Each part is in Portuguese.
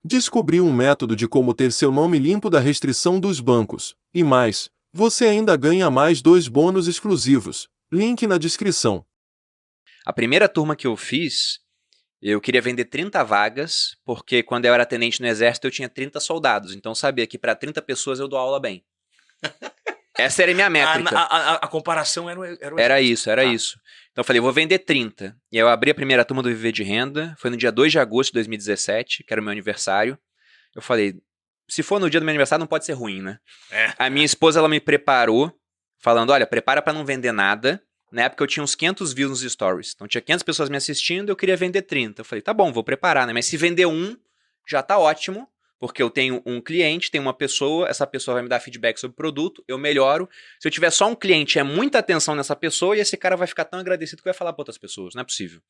Descobri um método de como ter seu nome limpo da restrição dos bancos. E mais, você ainda ganha mais 2 bônus exclusivos. Link na descrição. A primeira turma que eu fiz, eu queria vender 30 vagas, porque quando eu era tenente no exército eu tinha 30 soldados, então eu sabia que para 30 pessoas eu dou aula bem. Essa era a minha métrica. A comparação era o Era exército. isso, era Tá. isso. Então eu falei, vou vender 30. E aí eu abri a primeira turma do Viver de Renda, foi no dia 2 de agosto de 2017, que era o meu aniversário. Eu falei, se for no dia do meu aniversário não pode ser ruim, né? A minha esposa, ela me preparou, falando, olha, prepara para não vender nada. Na época eu tinha uns 500 views nos stories. Então tinha 500 pessoas me assistindo, eu queria vender 30. Eu falei, tá bom, vou preparar, né? Mas se vender um, já tá ótimo, porque eu tenho um cliente, tenho uma pessoa, essa pessoa vai me dar feedback sobre o produto, eu melhoro. Se eu tiver só um cliente, é muita atenção nessa pessoa e esse cara vai ficar tão agradecido que vai falar para outras pessoas, não é possível.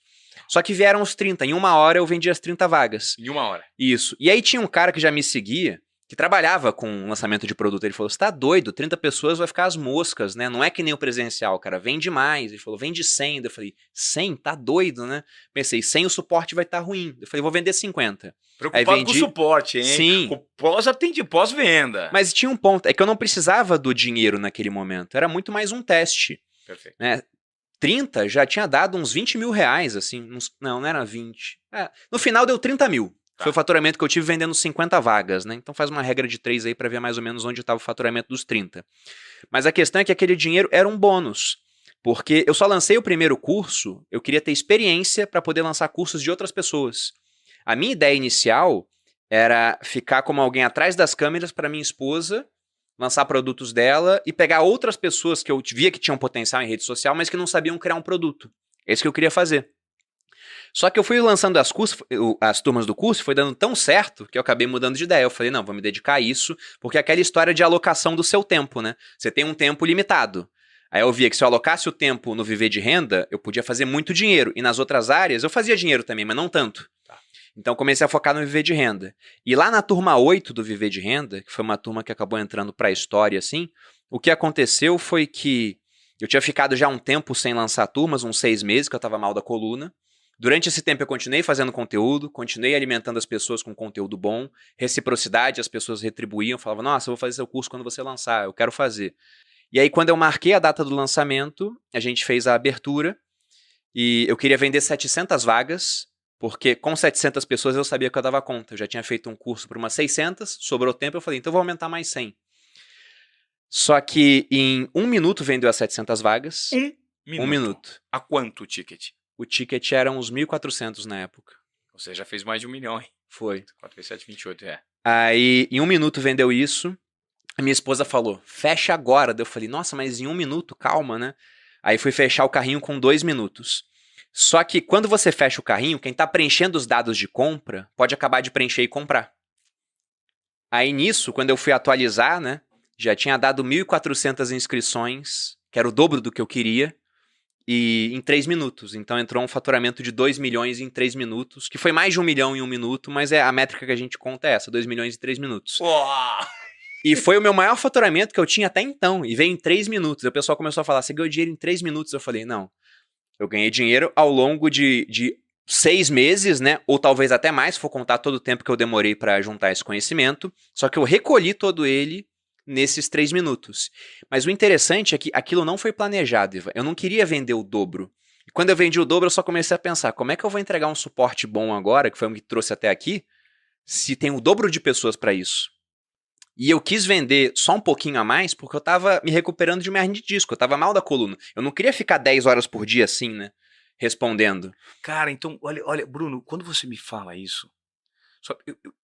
Só que vieram os 30, em uma hora eu vendi as 30 vagas. Em uma hora. Isso. E aí tinha um cara que já me seguia, que trabalhava com lançamento de produto. Ele falou, você tá doido, 30 pessoas vai ficar as moscas, né? Não é que nem o presencial, cara, vende mais. Ele falou, vende 100. Eu falei, 100? Tá doido, né? Pensei, 100 o suporte vai estar ruim. Eu falei, vou vender 50. Preocupado Aí vendi... com o suporte, hein? Sim. Com pós-venda. Mas tinha um ponto, é que eu não precisava do dinheiro naquele momento. Era muito mais um teste. Perfeito. Né? 30 já tinha dado uns 20 mil reais, assim. Não era 20. No final deu 30 mil. Tá. Foi o faturamento que eu tive vendendo 50 vagas, né? Então faz uma regra de 3 aí para ver mais ou menos onde estava o faturamento dos 30. Mas a questão é que aquele dinheiro era um bônus. Porque eu só lancei o primeiro curso, eu queria ter experiência para poder lançar cursos de outras pessoas. A minha ideia inicial era ficar como alguém atrás das câmeras para minha esposa, lançar produtos dela e pegar outras pessoas que eu via que tinham potencial em rede social, mas que não sabiam criar um produto. É isso que eu queria fazer. Só que eu fui lançando as turmas do curso, foi dando tão certo que eu acabei mudando de ideia. Eu falei, não, vou me dedicar a isso, porque é aquela história de alocação do seu tempo, né? Você tem um tempo limitado. Aí eu via que se eu alocasse o tempo no Viver de Renda, eu podia fazer muito dinheiro. E nas outras áreas eu fazia dinheiro também, mas não tanto. Então comecei a focar no Viver de Renda. E lá na turma 8 do Viver de Renda, que foi uma turma que acabou entrando para a história, assim, o que aconteceu foi que eu tinha ficado já um tempo sem lançar turmas, uns 6 meses, que eu estava mal da coluna. Durante esse tempo eu continuei fazendo conteúdo, continuei alimentando as pessoas com conteúdo bom, reciprocidade, as pessoas retribuíam, falavam, nossa, eu vou fazer seu curso quando você lançar, eu quero fazer. E aí quando eu marquei a data do lançamento, a gente fez a abertura e eu queria vender 700 vagas, porque com 700 pessoas eu sabia que eu dava conta. Eu já tinha feito um curso para umas 600, sobrou tempo, eu falei, então eu vou aumentar mais 100. Só que em 1 minuto vendeu as 700 vagas. 1 minuto. A quanto o ticket? O ticket era uns 1.400 na época. Ou seja, já fez mais de 1 milhão, hein? Foi. 4 vezes 7, 28, é. Aí, em 1 minuto vendeu isso. A minha esposa falou, fecha agora. Daí eu falei, nossa, mas em 1 minuto, calma, né? Aí fui fechar o carrinho com 2 minutos. Só que quando você fecha o carrinho, quem está preenchendo os dados de compra pode acabar de preencher e comprar. Aí nisso, quando eu fui atualizar, né? Já tinha dado 1.400 inscrições, que era o dobro do que eu queria. E em 3 minutos. Então entrou um faturamento de 2 milhões em 3 minutos, que foi mais de 1 milhão em 1 minuto, mas a métrica que a gente conta é essa, 2 milhões em 3 minutos. Uau! E foi o meu maior faturamento que eu tinha até então, e veio em 3 minutos. E o pessoal começou a falar, você ganhou dinheiro em 3 minutos? Eu falei, não, eu ganhei dinheiro ao longo de 6 meses, né? Ou talvez até mais, se for contar todo o tempo que eu demorei para juntar esse conhecimento, só que eu recolhi todo ele nesses 3 minutos. Mas o interessante é que aquilo não foi planejado, Iva. Eu não queria vender o dobro. E quando eu vendi o dobro, eu só comecei a pensar, como é que eu vou entregar um suporte bom agora, que foi o que trouxe até aqui, se tem o dobro de pessoas para isso? E eu quis vender só um pouquinho a mais, porque eu tava me recuperando de uma hernia de disco, eu tava mal da coluna. Eu não queria ficar 10 horas por dia assim, né? Respondendo. Cara, então, olha, Bruno, quando você me fala isso,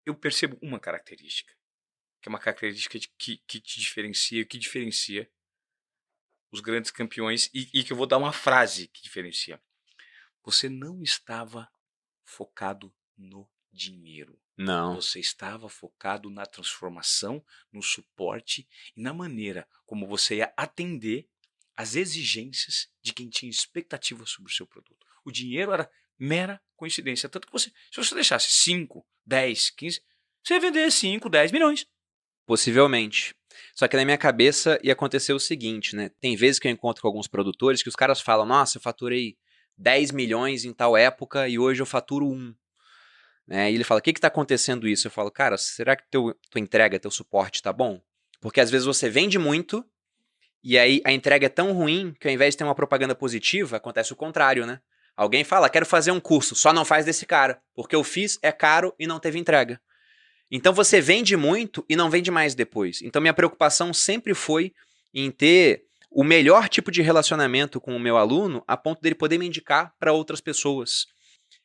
eu percebo uma característica. Que é uma característica que te diferencia, que diferencia os grandes campeões, e que eu vou dar uma frase que diferencia. Você não estava focado no dinheiro. Não. Você estava focado na transformação, no suporte e na maneira como você ia atender às exigências de quem tinha expectativa sobre o seu produto. O dinheiro era mera coincidência. Tanto que se você deixasse 5, 10, 15, você ia vender 5, 10 milhões. Possivelmente. Só que na minha cabeça ia acontecer o seguinte, né? Tem vezes que eu encontro com alguns produtores que os caras falam, nossa, eu faturei 10 milhões em tal época e hoje eu faturo 1. né? E ele fala, o que está acontecendo isso? Eu falo, cara, será que tua entrega, teu suporte tá bom? Porque às vezes você vende muito e aí a entrega é tão ruim que ao invés de ter uma propaganda positiva, acontece o contrário, né? Alguém fala, quero fazer um curso, só não faz desse cara, porque eu fiz, é caro e não teve entrega. Então você vende muito e não vende mais depois. Então minha preocupação sempre foi em ter o melhor tipo de relacionamento com o meu aluno a ponto dele poder me indicar para outras pessoas.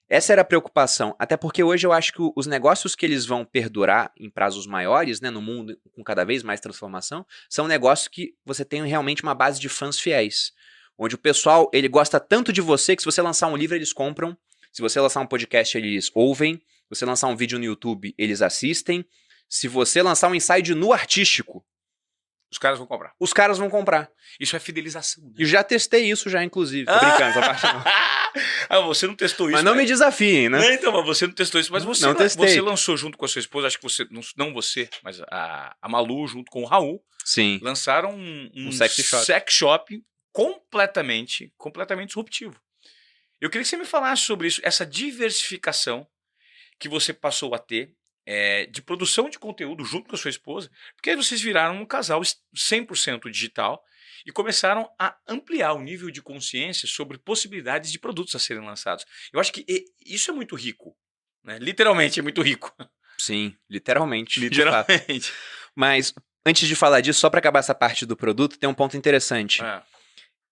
Essa era a preocupação, até porque hoje eu acho que os negócios que eles vão perdurar em prazos maiores, né, no mundo com cada vez mais transformação, são negócios que você tem realmente uma base de fãs fiéis, onde o pessoal ele gosta tanto de você que se você lançar um livro eles compram, se você lançar um podcast eles ouvem, se você lançar um vídeo no YouTube eles assistem, se você lançar um ensaio nu artístico, os caras vão comprar. Os caras vão comprar. Isso é fidelização. Né? E já testei isso já, inclusive. Tô brincando, essa parte não. Você não testou isso. Mas não me desafiem, né? Não, então, mas você não testou isso. Mas você lançou junto com a sua esposa, acho que você, não você, mas a Malu junto com o Raul. Sim. Lançaram um sex shop completamente disruptivo. Eu queria que você me falasse sobre isso, essa diversificação que você passou a ter de produção de conteúdo junto com a sua esposa, porque aí vocês viraram um casal 100% digital e começaram a ampliar o nível de consciência sobre possibilidades de produtos a serem lançados. Eu acho que isso é muito rico, né? Literalmente é muito rico. Sim, literalmente. Literalmente. Mas antes de falar disso, só para acabar essa parte do produto, tem um ponto interessante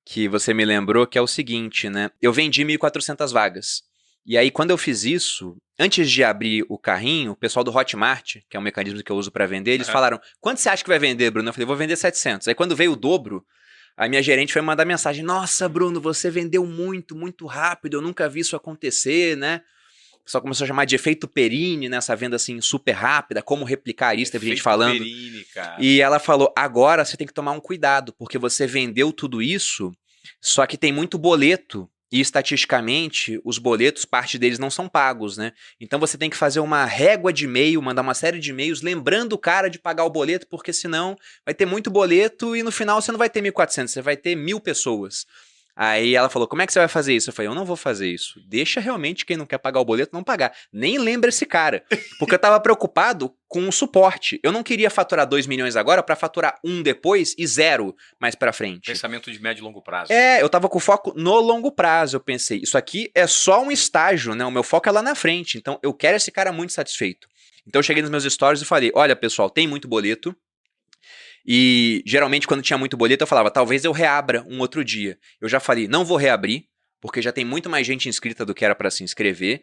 que você me lembrou, que é o seguinte, né? Eu vendi 1.400 vagas. E aí, quando eu fiz isso, antes de abrir o carrinho, o pessoal do Hotmart, que é um mecanismo que eu uso para vender, eles falaram, quanto você acha que vai vender, Bruno? Eu falei, vou vender 700. Aí, quando veio o dobro, a minha gerente foi mandar mensagem, nossa, Bruno, você vendeu muito, muito rápido, eu nunca vi isso acontecer, né? O pessoal começou a chamar de efeito Perini, né? Essa venda assim super rápida, como replicar isso, teve gente falando. Perini, cara. E ela falou, agora você tem que tomar um cuidado, porque você vendeu tudo isso, só que tem muito boleto. E estatisticamente, os boletos, parte deles não são pagos, né? Então você tem que fazer uma régua de e-mail, mandar uma série de e-mails lembrando o cara de pagar o boleto, porque senão vai ter muito boleto e no final você não vai ter 1.400, você vai ter 1.000 pessoas. Aí ela falou, como é que você vai fazer isso? Eu falei, eu não vou fazer isso. Deixa realmente quem não quer pagar o boleto não pagar. Nem lembra esse cara. Porque eu tava preocupado com o suporte. Eu não queria faturar 2 milhões agora para faturar 1 depois e 0 mais para frente. Pensamento de médio e longo prazo. Eu tava com foco no longo prazo. Eu pensei, isso aqui é só um estágio, né? O meu foco é lá na frente. Então eu quero esse cara muito satisfeito. Então eu cheguei nos meus stories e falei, olha pessoal, tem muito boleto. E geralmente quando tinha muito boleto eu falava, talvez eu reabra um outro dia. Eu já falei, não vou reabrir, porque já tem muito mais gente inscrita do que era para se inscrever.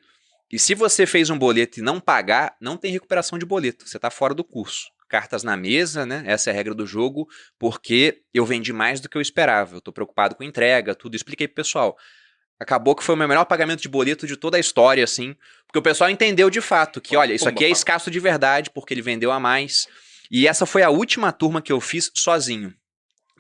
E se você fez um boleto e não pagar, não tem recuperação de boleto, você está fora do curso. Cartas na mesa, né? Essa é a regra do jogo, porque eu vendi mais do que eu esperava. Eu estou preocupado com entrega, tudo. Expliquei pro pessoal. Acabou que foi o meu melhor pagamento de boleto de toda a história, assim, porque o pessoal entendeu de fato que, olha, isso aqui é escasso de verdade, porque ele vendeu a mais. E essa foi a última turma que eu fiz sozinho,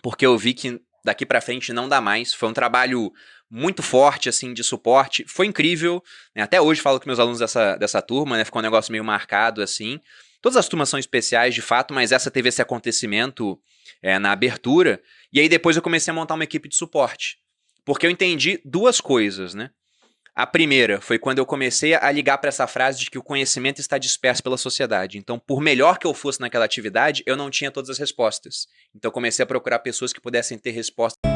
porque eu vi que daqui pra frente não dá mais. Foi um trabalho muito forte, assim, de suporte. Foi incrível, né? Até hoje falo com meus alunos dessa turma, né? Ficou um negócio meio marcado, assim. Todas as turmas são especiais, de fato, mas essa teve esse acontecimento na abertura. E aí depois eu comecei a montar uma equipe de suporte, porque eu entendi duas coisas, né? A primeira foi quando eu comecei a ligar para essa frase de que o conhecimento está disperso pela sociedade. Então, por melhor que eu fosse naquela atividade, eu não tinha todas as respostas. Então, eu comecei a procurar pessoas que pudessem ter respostas.